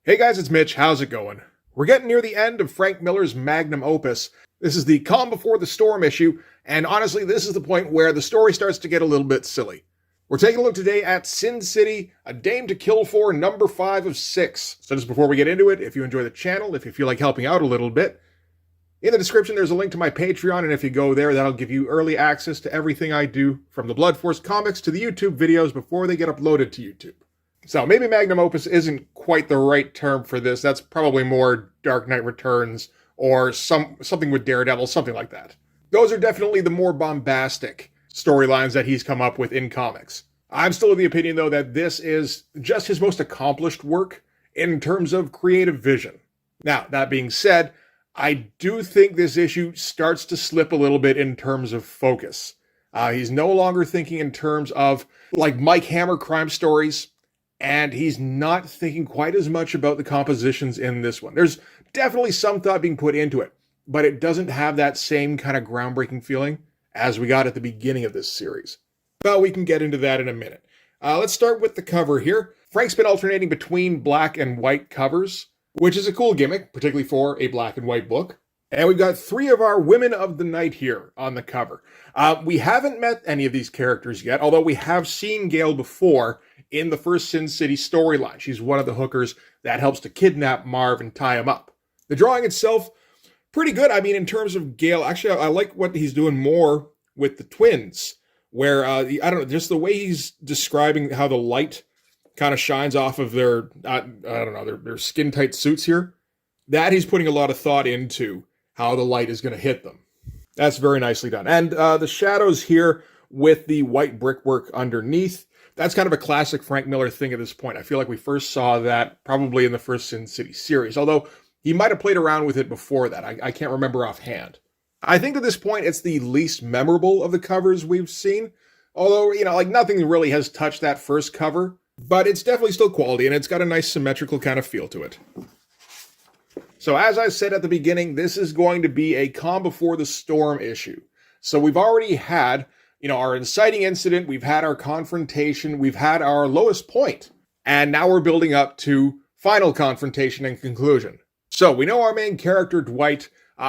Hey guys, it's Mitch. How's it going? We're getting near the end of Frank Miller's magnum opus. This is the Calm Before the Storm issue, and honestly, this is the point where the story starts to get a little bit silly. We're taking a look today at Sin City, A Dame to Kill For, number 5 of 6. So just before we get into it, if you enjoy the channel, if you feel like helping out a little bit, in the description there's a link to my Patreon, and if you go there, that'll give you early access to everything I do, from the Blood Force comics to the YouTube videos before they get uploaded to YouTube. So maybe magnum opus isn't quite the right term for this. That's probably more Dark Knight Returns or something with Daredevil, something like that. Those are definitely the more bombastic storylines that he's come up with in comics. I'm still of the opinion, though, that this is just his most accomplished work in terms of creative vision. Now, that being said, I do think this issue starts to slip a little bit in terms of focus. He's no longer thinking in terms of, like, Mike Hammer crime stories, and he's not thinking quite as much about the compositions in this one. There's definitely some thought being put into it, but it doesn't have that same kind of groundbreaking feeling as we got at the beginning of this series. But we can get into that in a minute. Let's start with the cover here. Frank's been alternating between black and white covers, which is a cool gimmick, particularly for a black and white book. And we've got 3 of our women of the night here on the cover. We haven't met any of these characters yet, although we have seen Gale before in the first Sin City storyline. She's one of the hookers that helps to kidnap Marv and tie him up. The drawing itself, pretty good. I mean, in terms of Gale, actually, I like what he's doing more with the twins, where, I don't know, just the way he's describing how the light kind of shines off of their, their skin-tight suits here. That he's putting a lot of thought into how the light is going to hit them. That's very nicely done. And the shadows here with the white brickwork underneath, that's kind of a classic Frank Miller thing at this point. I feel like we first saw that probably in the first Sin City series, although he might have played around with it before that. I can't remember offhand. I think at this point it's the least memorable of the covers we've seen, although, nothing really has touched that first cover, but it's definitely still quality, and it's got a nice symmetrical kind of feel to it. So as I said at the beginning, this is going to be a Calm Before the Storm issue. So we've already had our inciting incident, we've had our confrontation, we've had our lowest point, and now we're building up to final confrontation and conclusion. So we know our main character, Dwight,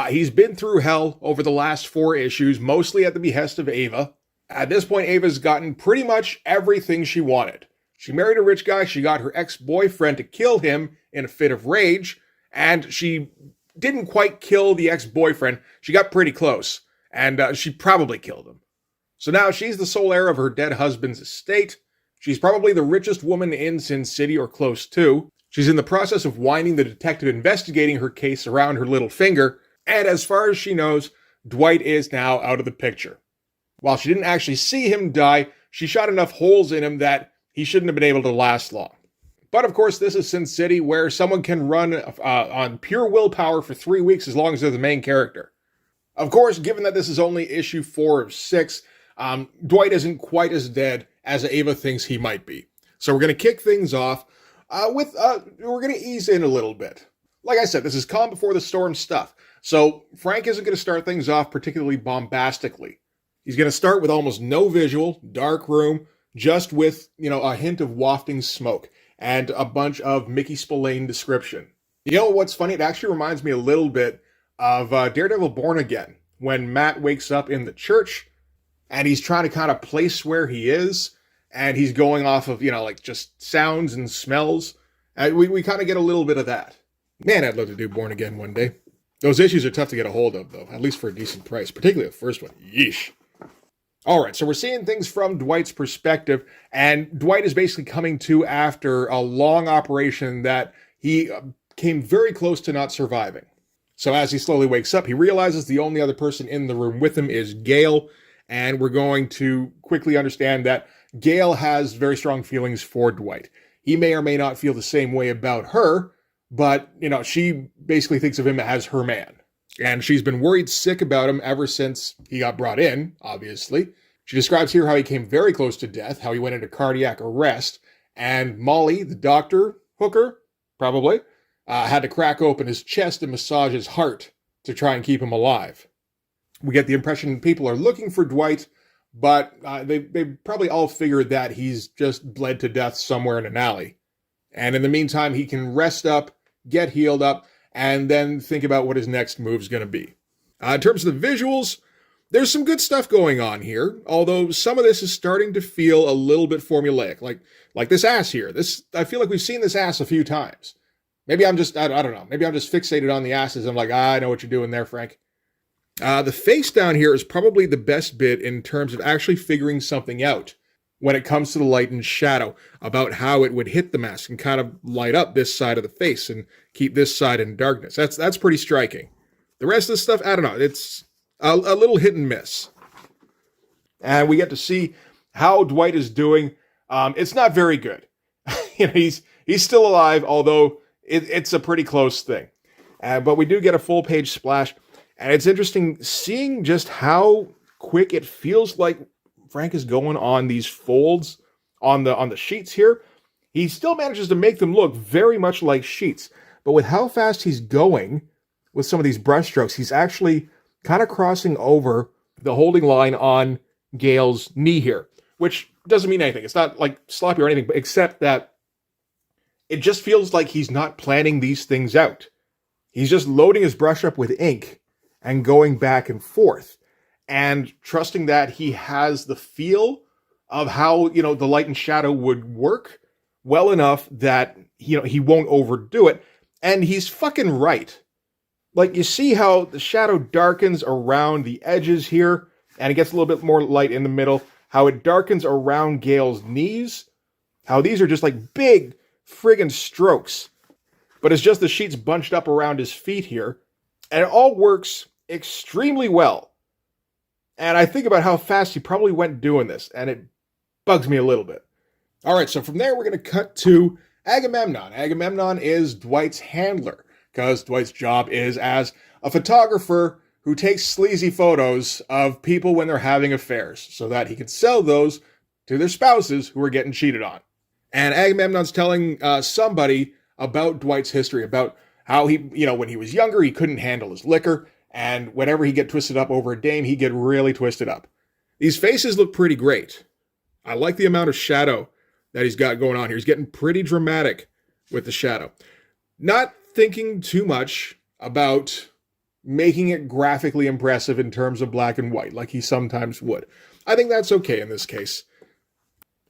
he's been through hell over the last 4 issues, mostly at the behest of Ava. At this point, Ava's gotten pretty much everything she wanted. She married a rich guy, she got her ex-boyfriend to kill him in a fit of rage, and she didn't quite kill the ex-boyfriend. She got pretty close, and she probably killed him. So now she's the sole heir of her dead husband's estate. She's probably the richest woman in Sin City, or close to. She's in the process of winding the detective investigating her case around her little finger, and as far as she knows, Dwight is now out of the picture. While she didn't actually see him die, she shot enough holes in him that he shouldn't have been able to last long. But of course, this is Sin City, where someone can run on pure willpower for 3 weeks as long as they're the main character. Of course, given that this is only issue 4 of 6, Dwight isn't quite as dead as Ava thinks he might be. So we're going to kick things off we're going to ease in a little bit. Like I said, this is Calm Before the Storm stuff. So Frank isn't going to start things off particularly bombastically. He's going to start with almost no visual, dark room, just with, a hint of wafting smoke and a bunch of Mickey Spillane description. You know what's funny? It actually reminds me a little bit of Daredevil Born Again, when Matt wakes up in the church and he's trying to kind of place where he is, and he's going off of, just sounds and smells. We kind of get a little bit of that. Man, I'd love to do Born Again one day. Those issues are tough to get a hold of, though, at least for a decent price, particularly the first one. Yeesh. All right, so we're seeing things from Dwight's perspective, and Dwight is basically coming to after a long operation that he came very close to not surviving. So as he slowly wakes up, he realizes the only other person in the room with him is Gale, and we're going to quickly understand that Gale has very strong feelings for Dwight. He may or may not feel the same way about her, but, she basically thinks of him as her man. And she's been worried sick about him ever since he got brought in, obviously. She describes here how he came very close to death, how he went into cardiac arrest, and Molly, the doctor, hooker, probably, had to crack open his chest and massage his heart to try and keep him alive. We get the impression people are looking for Dwight, but they probably all figured that he's just bled to death somewhere in an alley. And in the meantime, he can rest up, get healed up, and then think about what his next move is going to be. In terms of the visuals, there's some good stuff going on here, although some of this is starting to feel a little bit formulaic, like this ass here. I feel like we've seen this ass a few times. Maybe I don't know. Maybe I'm just fixated on the asses. I'm like, I know what you're doing there, Frank. The face down here is probably the best bit in terms of actually figuring something out when it comes to the light and shadow, about how it would hit the mask and kind of light up this side of the face and keep this side in darkness. That's pretty striking. The rest of the stuff, I don't know. It's a little hit and miss. And we get to see how Dwight is doing. It's not very good. He's still alive, although it's a pretty close thing. But we do get a full page splash. And it's interesting seeing just how quick it feels like Frank is going on these folds on the sheets here. He still manages to make them look very much like sheets. But with how fast he's going with some of these brush strokes, he's actually kind of crossing over the holding line on Gale's knee here, which doesn't mean anything. It's not like sloppy or anything, except that it just feels like he's not planning these things out. He's just loading his brush up with ink and going back and forth and trusting that he has the feel of how, the light and shadow would work well enough that, he won't overdo it. And he's fucking right. Like, you see how the shadow darkens around the edges here, and it gets a little bit more light in the middle, how it darkens around Gale's knees, how these are just like big friggin' strokes. But it's just the sheets bunched up around his feet here, and it all works extremely well. And I think about how fast he probably went doing this, and it bugs me a little bit. All right, so from there, we're going to cut to Agamemnon. Agamemnon is Dwight's handler, because Dwight's job is as a photographer who takes sleazy photos of people when they're having affairs, so that he can sell those to their spouses who are getting cheated on. And Agamemnon's telling somebody about Dwight's history, about how he, when he was younger, he couldn't handle his liquor, and whenever he get twisted up over a dame, he'd get really twisted up. These faces look pretty great. I like the amount of shadow that he's got going on here. He's getting pretty dramatic with the shadow. Not thinking too much about making it graphically impressive in terms of black and white, like he sometimes would. I think that's okay in this case.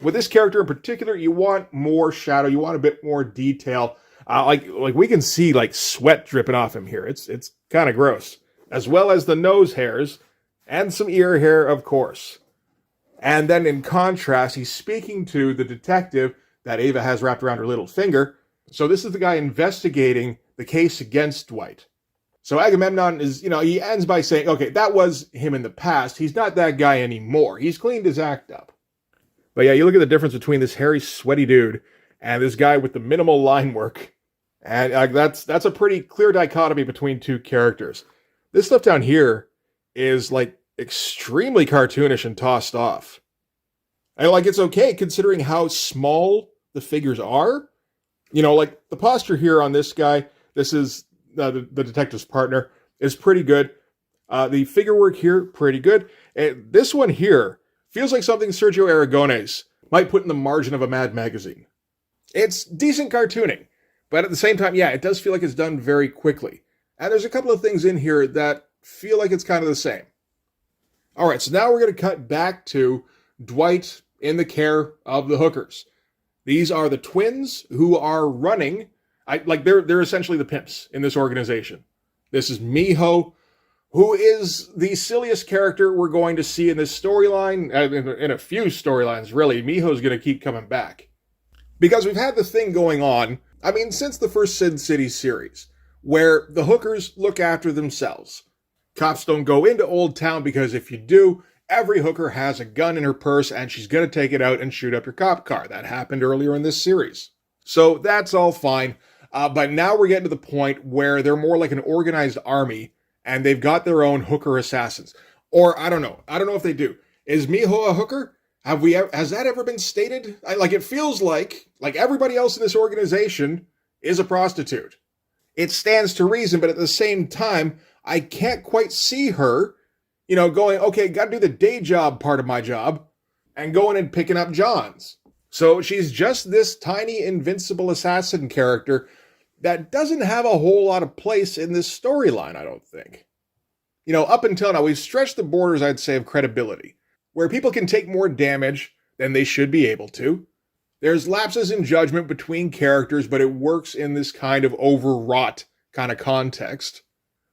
With this character in particular, you want more shadow, you want a bit more detail. Like we can see like sweat dripping off him here. It's kind of gross. As well as the nose hairs and some ear hair, of course. And then in contrast, he's speaking to the detective that Ava has wrapped around her little finger. So this is the guy investigating the case against Dwight. So Agamemnon is, he ends by saying, okay, that was him in the past. He's not that guy anymore. He's cleaned his act up. But yeah, you look at the difference between this hairy, sweaty dude and this guy with the minimal line work. And that's a pretty clear dichotomy between two characters. This stuff down here is like extremely cartoonish and tossed off. And it's okay considering how small the figures are. Like the posture here on this guy, this is the detective's partner, is pretty good. The figure work here, pretty good. And this one here feels like something Sergio Aragonés might put in the margin of a Mad magazine. It's decent cartooning, but at the same time, yeah, it does feel like it's done very quickly. And there's a couple of things in here that feel like it's kind of the same. All right, so now we're going to cut back to Dwight in the care of the hookers. These are the twins who are running. They're essentially the pimps in this organization. This is Miho, who is the silliest character we're going to see in this storyline, in a few storylines, really. Miho's going to keep coming back. Because we've had the thing going on, since the first Sin City series, where the hookers look after themselves. Cops don't go into Old Town because if you do, every hooker has a gun in her purse and she's going to take it out and shoot up your cop car. That happened earlier in this series. So that's all fine. But now we're getting to the point where they're more like an organized army and they've got their own hooker assassins. Or I don't know. I don't know if they do. Is Miho a hooker? Has that ever been stated? It feels like everybody else in this organization is a prostitute. It stands to reason, but at the same time, I can't quite see her, going, okay, got to do the day job part of my job and going and picking up Johns. So she's just this tiny invincible assassin character that doesn't have a whole lot of place in this storyline, I don't think. Up until now, we've stretched the borders, I'd say, of credibility, where people can take more damage than they should be able to. There's lapses in judgment between characters, but it works in this kind of overwrought kind of context.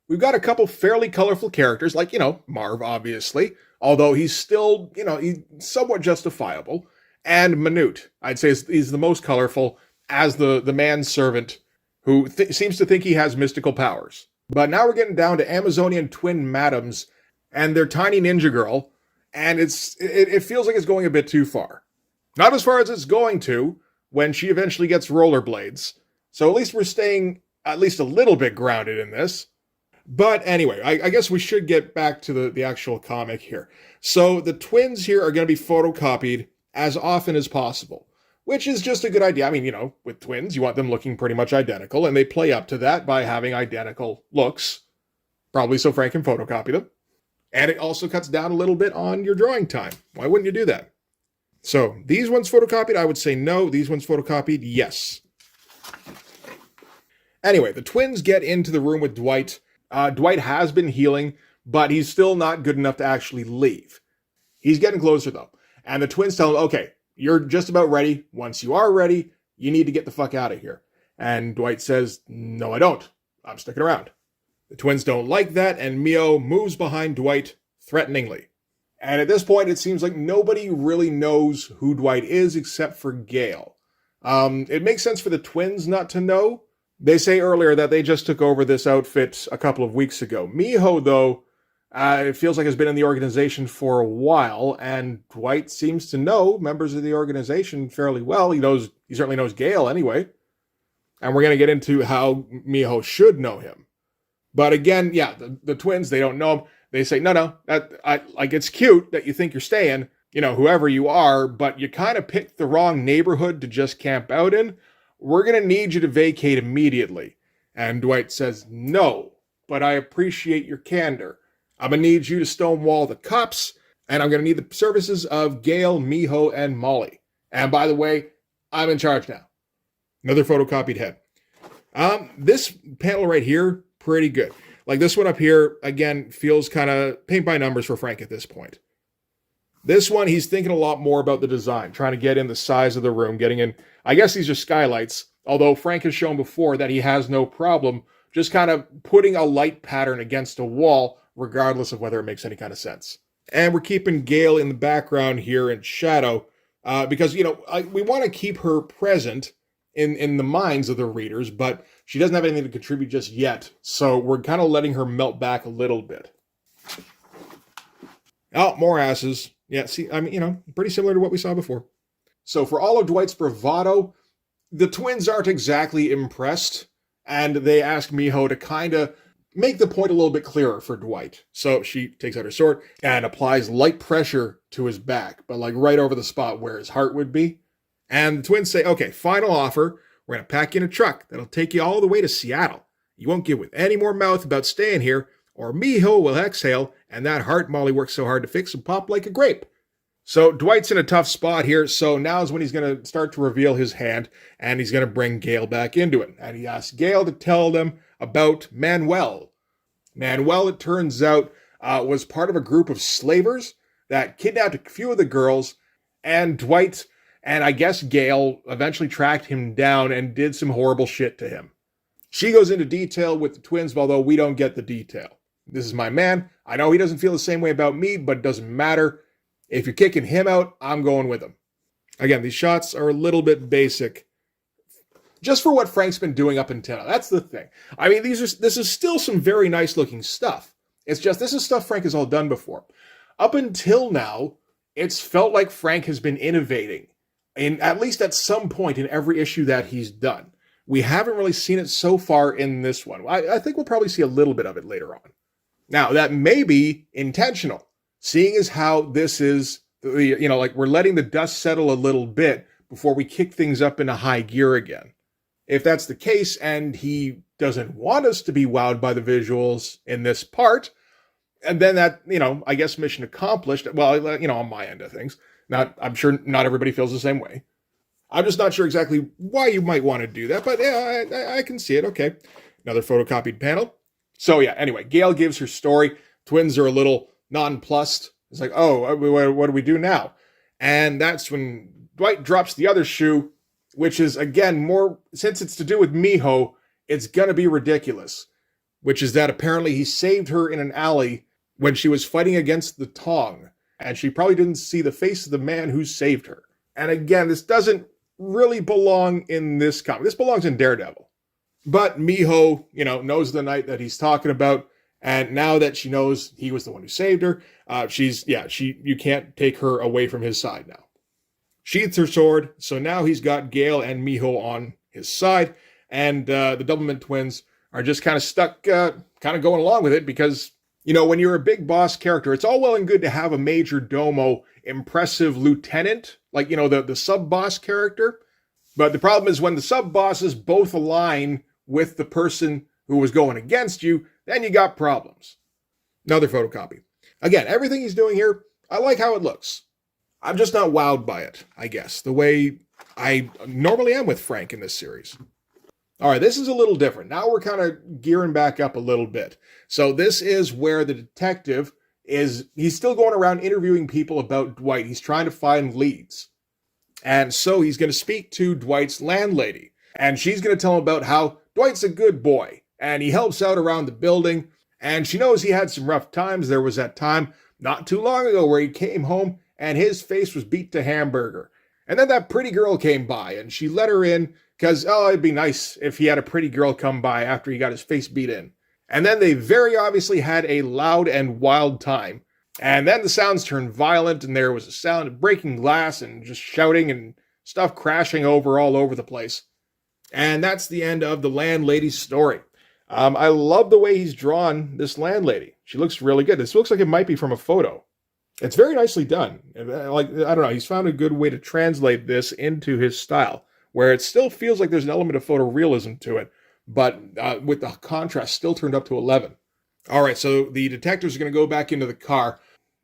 We've got a couple fairly colorful characters, like, Marv, obviously, although he's still, he's somewhat justifiable. And Manute, I'd say, is the most colorful as the manservant who seems to think he has mystical powers. But now we're getting down to Amazonian twin madams and their tiny ninja girl, and it feels like it's going a bit too far. Not as far as it's going to when she eventually gets rollerblades. So at least we're staying at least a little bit grounded in this. But anyway, I guess we should get back to the actual comic here. So the twins here are going to be photocopied as often as possible, which is just a good idea. I mean, with twins, you want them looking pretty much identical, and they play up to that by having identical looks, probably so Frank can photocopy them. And it also cuts down a little bit on your drawing time. Why wouldn't you do that? So these ones photocopied, I would say no. These ones photocopied, yes. Anyway, the twins get into the room with Dwight. Dwight has been healing, but he's still not good enough to actually leave. He's getting closer, though. And the twins tell him, okay, you're just about ready. Once you are ready, you need to get the fuck out of here. And Dwight says, no, I don't. I'm sticking around. The twins don't like that, and Mio moves behind Dwight threateningly. And at this point, it seems like nobody really knows who Dwight is except for Gale. It makes sense for the twins not to know. They say earlier that they just took over this outfit a couple of weeks ago. Miho, though, it feels like has been in the organization for a while, and Dwight seems to know members of the organization fairly well. He certainly knows Gale anyway. And we're going to get into how Miho should know him. But again, yeah, the twins, they don't know him. They say, no, it's cute that you think you're staying, whoever you are, but you kind of picked the wrong neighborhood to just camp out in. We're going to need you to vacate immediately. And Dwight says, no, but I appreciate your candor. I'm going to need you to stonewall the cops, and I'm going to need the services of Gale, Miho, and Molly. And by the way, I'm in charge now. Another photocopied head. This panel right here, pretty good. Like this one up here, again, feels kind of paint by numbers for Frank at this point. This one, he's thinking a lot more about the design, trying to get in the size of the room, getting in, I guess these are skylights, although Frank has shown before that he has no problem just kind of putting a light pattern against a wall, regardless of whether it makes any kind of sense. And we're keeping Gale in the background here in shadow, because, we want to keep her present in the minds of the readers, but she doesn't have anything to contribute just yet, so we're kind of letting her melt back a little bit. Oh, more asses. Yeah, see, pretty similar to what we saw before. So for all of Dwight's bravado, the twins aren't exactly impressed, and they ask Miho to kind of make the point a little bit clearer for Dwight. So she takes out her sword and applies light pressure to his back, but like right over the spot where his heart would be. And the twins say, okay, final offer. We're going to pack you in a truck that'll take you all the way to Seattle. You won't get with any more mouth about staying here, or Miho will exhale, and that heart Molly worked so hard to fix will pop like a grape. So Dwight's in a tough spot here, so now is when he's going to start to reveal his hand, and he's going to bring Gale back into it. And he asks Gale to tell them about Manuel. Manuel, it turns out, was part of a group of slavers that kidnapped a few of the girls, and Dwight and I guess Gale eventually tracked him down and did some horrible shit to him. She goes into detail with the twins, although we don't get the detail. This is my man. I know he doesn't feel the same way about me, but it doesn't matter. If you're kicking him out, I'm going with him. Again, these shots are a little bit basic, just for what Frank's been doing up until now. That's the thing. I mean, this is still some very nice looking stuff. It's just, this is stuff Frank has all done before. Up until now, it's felt like Frank has been innovating, at least at some point in every issue that he's done. We haven't really seen it so far in this one. I think we'll probably see a little bit of it later on. Now, that may be intentional, seeing as how this is, like we're letting the dust settle a little bit before we kick things up into high gear again. If that's the case, and he doesn't want us to be wowed by the visuals in this part, and then that, I guess mission accomplished. Well, on my end of things. I'm sure not everybody feels the same way. I'm just not sure exactly why you might want to do that, but yeah, I can see it. Okay. Another photocopied panel. So yeah, anyway, Gail gives her story. Twins are a little nonplussed. It's like, oh, what do we do now? And that's when Dwight drops the other shoe, which is, again, more, since it's to do with Miho, it's going to be ridiculous, which is that apparently he saved her in an alley when she was fighting against the Tong, and she probably didn't see the face of the man who saved her. And again, this doesn't really belong in this comic. This belongs in Daredevil. But Miho, knows the night that he's talking about, and now that she knows he was the one who saved her, you can't take her away from his side now. Sheaths her sword, so now he's got Gail and Miho on his side, and the Doublemint twins are just kind of stuck, kind of going along with it because, when you're a big boss character, it's all well and good to have a major domo, impressive lieutenant, like, the sub-boss character. But the problem is when the sub-bosses both align with the person who was going against you, then you got problems. Another photocopy. Again, everything he's doing here, I like how it looks. I'm just not wowed by it, I guess, the way I normally am with Frank in this series. All right, this is a little different. Now we're kind of gearing back up a little bit. So this is where the detective he's still going around interviewing people about Dwight. He's trying to find leads. And so he's going to speak to Dwight's landlady. And she's going to tell him about how Dwight's a good boy. And he helps out around the building. And she knows he had some rough times. There was that time not too long ago where he came home and his face was beat to hamburger. And then that pretty girl came by and she let her in because, it'd be nice if he had a pretty girl come by after he got his face beat in. And then they very obviously had a loud and wild time. And then the sounds turned violent and there was a sound of breaking glass and just shouting and stuff crashing all over the place. And that's the end of the landlady's story. I love the way he's drawn this landlady. She looks really good. This looks like it might be from a photo. It's very nicely done. Like, I don't know, he's found a good way to translate this into his style, where it still feels like there's an element of photorealism to it, but with the contrast still turned up to 11. All right, so the detectives are going to go back into the car.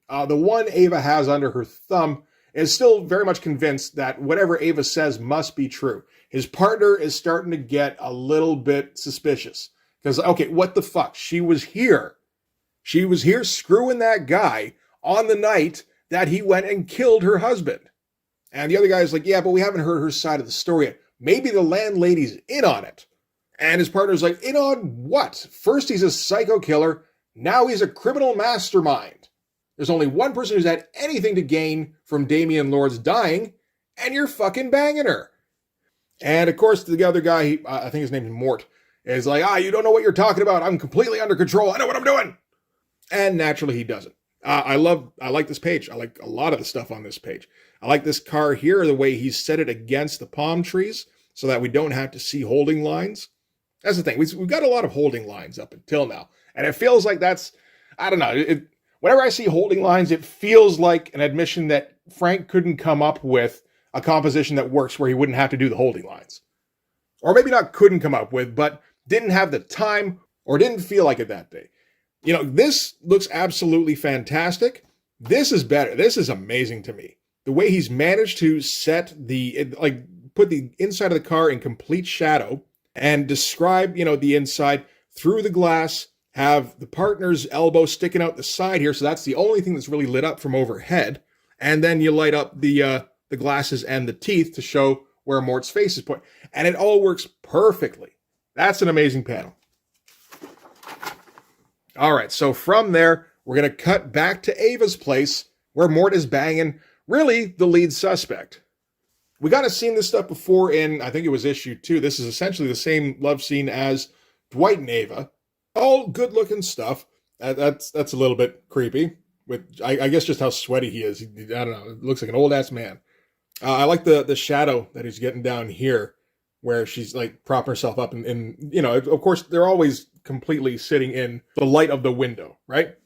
The one Ava has under her thumb is still very much convinced that whatever Ava says must be true. His partner is starting to get a little bit suspicious. Because, okay, what the fuck? She was here. She was here screwing that guy on the night that he went and killed her husband. And the other guy's like, yeah, but we haven't heard her side of the story yet. Maybe the landlady's in on it. And his partner's like, in on what? First he's a psycho killer. Now he's a criminal mastermind. There's only one person who's had anything to gain from Damian Lord's dying, and you're fucking banging her. And of course, the other guy, I think his name's Mort, is like, you don't know what you're talking about. I'm completely under control. I know what I'm doing. And naturally, he doesn't. I like this page. I like a lot of the stuff on this page. I like this car here, the way he's set it against the palm trees so that we don't have to see holding lines. That's the thing. We've got a lot of holding lines up until now. And it feels like that's, I don't know. Whenever I see holding lines, it feels like an admission that Frank couldn't come up with a composition that works where he wouldn't have to do the holding lines. Or maybe not couldn't come up with, but didn't have the time or didn't feel like it that day. This looks absolutely fantastic. This is better. This is amazing to me. The way he's managed to put the inside of the car in complete shadow and describe, the inside through the glass, have the partner's elbow sticking out the side here. So that's the only thing that's really lit up from overhead. And then you light up the glasses and the teeth to show where Mort's face is pointing. And it all works perfectly. That's an amazing panel. All right, so from there, we're going to cut back to Ava's place where Mort is banging, really, the lead suspect. We got to seen this stuff before in, I think it was issue 2. This is essentially the same love scene as Dwight and Ava. All good-looking stuff. That's a little bit creepy. With I guess just how sweaty he is. I don't know. It looks like an old-ass man. I like the shadow that he's getting down here, where she's like propping herself up, and of course they're always completely sitting in the light of the window, right?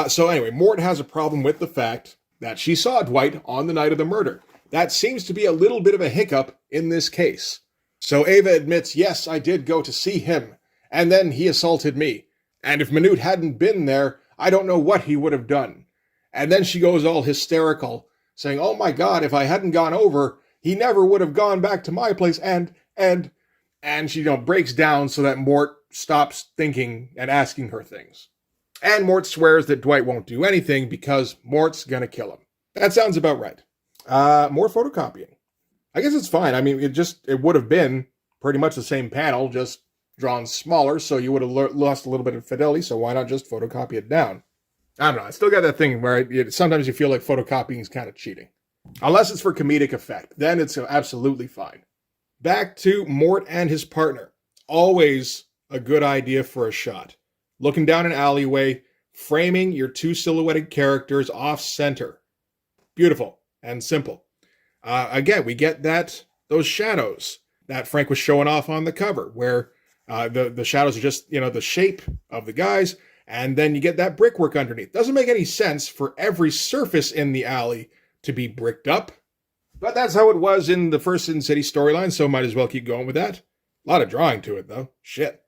So anyway, Mort has a problem with the fact that she saw Dwight on the night of the murder. That seems to be a little bit of a hiccup in this case. So Ava admits, yes, I did go to see him, and then he assaulted me. And if Manute hadn't been there, I don't know what he would have done. And then she goes all hysterical, saying, oh my God, if I hadn't gone over, He never would have gone back to my place, and she, breaks down so that Mort stops thinking and asking her things. And Mort swears that Dwight won't do anything because Mort's gonna kill him. That sounds about right. More photocopying. I guess it's fine. I mean, it would have been pretty much the same panel, just drawn smaller, so you would have lost a little bit of fidelity, so why not just photocopy it down? I don't know. I still got that thing where sometimes you feel like photocopying is kind of cheating. Unless it's for comedic effect. Then it's absolutely fine. Back to Mort and his partner. Always a good idea for a shot. Looking down an alleyway, framing your two silhouetted characters off-center. Beautiful and simple. Again, we get those shadows that Frank was showing off on the cover, where the shadows are just, the shape of the guys, and then you get that brickwork underneath. Doesn't make any sense for every surface in the alley to be bricked up, but that's how it was in the first Sin City storyline, so might as well keep going with that. A lot of drawing to it, though. Shit.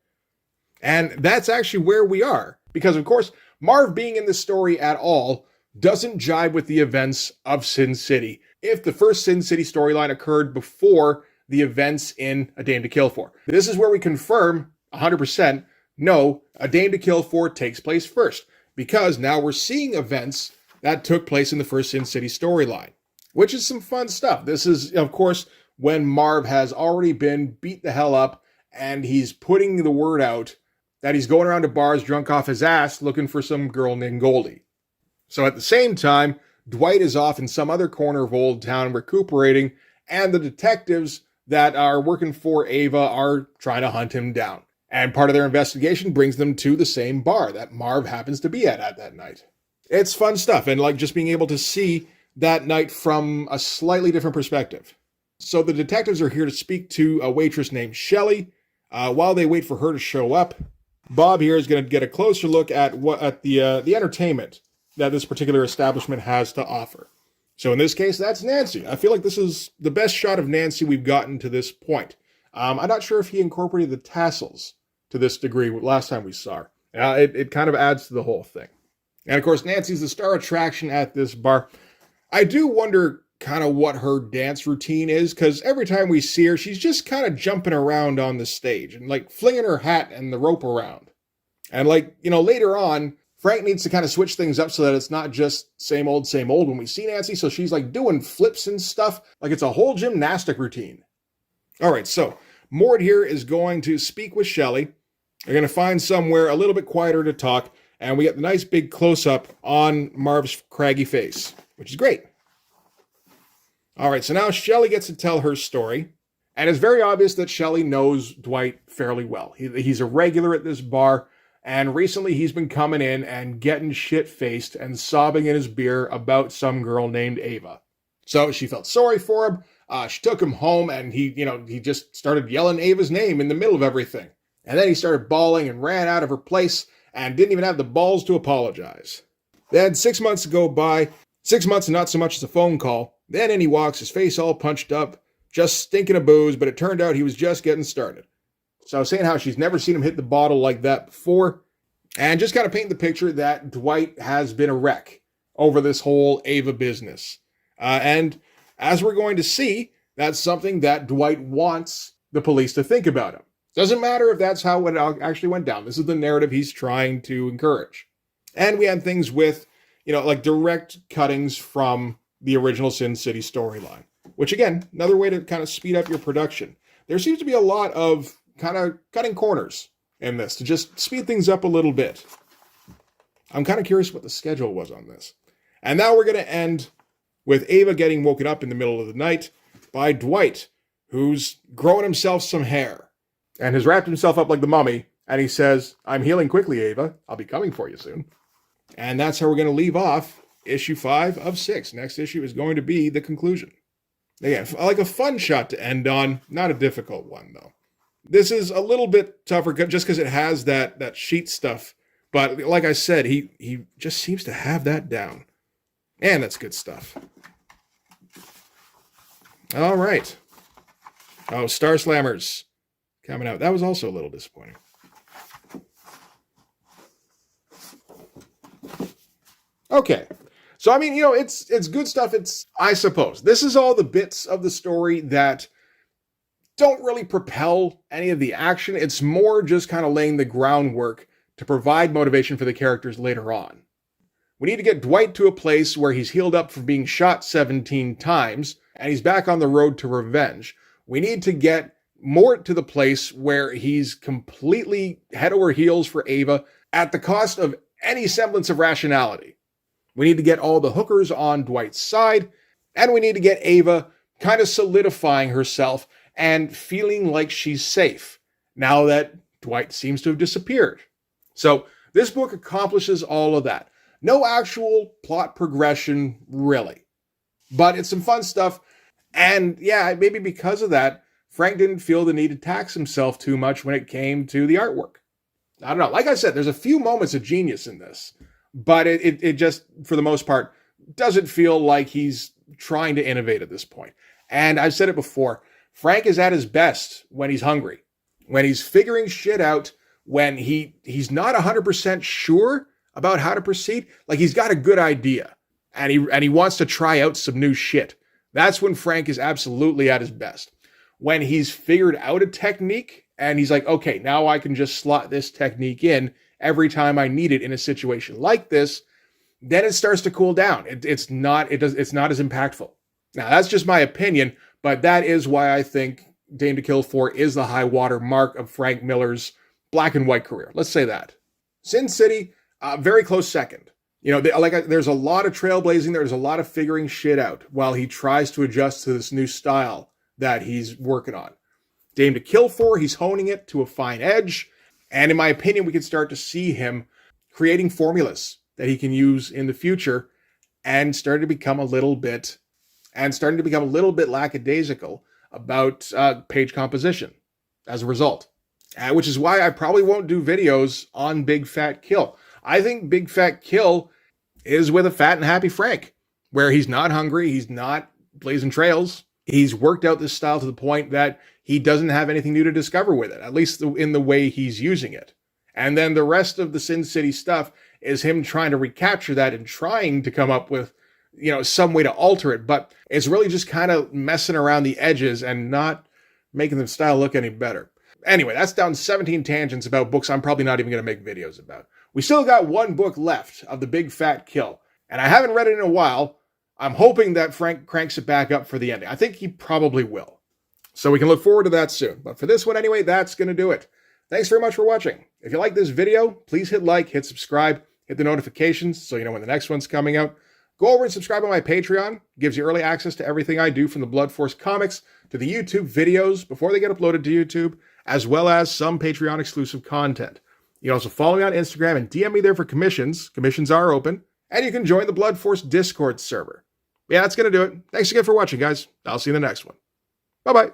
And that's actually where we are, because, of course, Marv being in this story at all doesn't jive with the events of Sin City. If the first Sin City storyline occurred before the events in A Dame to Kill For. This is where we confirm 100%, no, A Dame to Kill For takes place first, because now we're seeing events that took place in the first Sin City storyline, which is some fun stuff. This is, of course, when Marv has already been beat the hell up, and he's putting the word out that he's going around to bars drunk off his ass looking for some girl named Goldie. So at the same time, Dwight is off in some other corner of Old Town recuperating, and the detectives that are working for Ava are trying to hunt him down. And part of their investigation brings them to the same bar that Marv happens to be at that night. It's fun stuff, and just being able to see that night from a slightly different perspective. So the detectives are here to speak to a waitress named Shelley. While they wait for her to show up, Bob here is going to get a closer look at the entertainment that this particular establishment has to offer. So in this case, that's Nancy. I feel like this is the best shot of Nancy we've gotten to this point. I'm not sure if he incorporated the tassels to this degree last time we saw her. It kind of adds to the whole thing. And of course, Nancy's the star attraction at this bar. I do wonder kind of what her dance routine is, because every time we see her, she's just kind of jumping around on the stage and flinging her hat and the rope around. And later on, Frank needs to kind of switch things up so that it's not just same old when we see Nancy. So she's doing flips and stuff. It's a whole gymnastic routine. All right, so Mort here is going to speak with Shelley. They're going to find somewhere a little bit quieter to talk. And we get the nice big close-up on Marv's craggy face, which is great. All right, so now Shelley gets to tell her story. And it's very obvious that Shelley knows Dwight fairly well. He's a regular at this bar. And recently he's been coming in and getting shit-faced and sobbing in his beer about some girl named Ava. So she felt sorry for him. She took him home, and he just started yelling Ava's name in the middle of everything. And then he started bawling and ran out of her place and didn't even have the balls to apologize. Then 6 months go by, 6 months and not so much as a phone call. Then in he walks, his face all punched up, just stinking of booze, but it turned out he was just getting started. So saying how she's never seen him hit the bottle like that before, and just kind of paint the picture that Dwight has been a wreck over this whole Ava business. And as we're going to see, that's something that Dwight wants the police to think about him. Doesn't matter if that's how it actually went down. This is the narrative he's trying to encourage. And we had things with, direct cuttings from the original Sin City storyline, which again, another way to kind of speed up your production. There seems to be a lot of kind of cutting corners in this to just speed things up a little bit. I'm kind of curious what the schedule was on this. And now we're going to end with Ava getting woken up in the middle of the night by Dwight, who's growing himself some hair and has wrapped himself up like the mummy. And he says, "I'm healing quickly, Ava. I'll be coming for you soon." And that's how we're going to leave off issue 5 of 6. Next issue is going to be the conclusion. Again, a fun shot to end on. Not a difficult one, though. This is a little bit tougher just because it has that sheet stuff. But like I said, he just seems to have that down. And that's good stuff. All right. Oh, Star Slammers coming out. That was also a little disappointing. Okay. So, I mean, it's good stuff. I suppose, this is all the bits of the story that don't really propel any of the action. It's more just kind of laying the groundwork to provide motivation for the characters later on. We need to get Dwight to a place where he's healed up from being shot 17 times, and he's back on the road to revenge. We need to get Mort to the place where he's completely head over heels for Ava at the cost of any semblance of rationality. We need to get all the hookers on Dwight's side, and we need to get Ava kind of solidifying herself and feeling like she's safe now that Dwight seems to have disappeared. So this book accomplishes all of that. No actual plot progression, really. But it's some fun stuff. And yeah, maybe because of that, Frank didn't feel the need to tax himself too much when it came to the artwork. I don't know. Like I said, there's a few moments of genius in this, but it just, for the most part, doesn't feel like he's trying to innovate at this point. And I've said it before, Frank is at his best when he's hungry, when he's figuring shit out, when he's not 100% sure about how to proceed. Like, he's got a good idea and he wants to try out some new shit. That's when Frank is absolutely at his best. When he's figured out a technique and he's like, okay, now I can just slot this technique in every time I need it in a situation like this, then it starts to cool down. It's not as impactful. Now, that's just my opinion, but that is why I think Dame to Kill For is the high water mark of Frank Miller's black and white career. Let's say that. Sin City, very close second. There's a lot of trailblazing. There's a lot of figuring shit out while he tries to adjust to this new style that he's working on. Dame to Kill For, he's honing it to a fine edge. And in my opinion, we can start to see him creating formulas that he can use in the future and starting to become a little bit lackadaisical about page composition as a result. Which is why I probably won't do videos on Big Fat Kill. I think Big Fat Kill is with a fat and happy Frank, where he's not hungry, he's not blazing trails. He's worked out this style to the point that he doesn't have anything new to discover with it, at least in the way he's using it. And then the rest of the Sin City stuff is him trying to recapture that and trying to come up with, some way to alter it. But it's really just kind of messing around the edges and not making the style look any better. Anyway, that's down 17 tangents about books I'm probably not even going to make videos about. We still got one book left of the Big Fat Kill, and I haven't read it in a while. I'm hoping that Frank cranks it back up for the ending. I think he probably will. So we can look forward to that soon. But for this one anyway, that's going to do it. Thanks very much for watching. If you like this video, please hit like, hit subscribe, hit the notifications so you know when the next one's coming out. Go over and subscribe on my Patreon. It gives you early access to everything I do, from the Blood Force comics to the YouTube videos before they get uploaded to YouTube, as well as some Patreon exclusive content. You can also follow me on Instagram and DM me there for commissions. Commissions are open. And you can join the Blood Force Discord server. Yeah, that's going to do it. Thanks again for watching, guys. I'll see you in the next one. Bye-bye.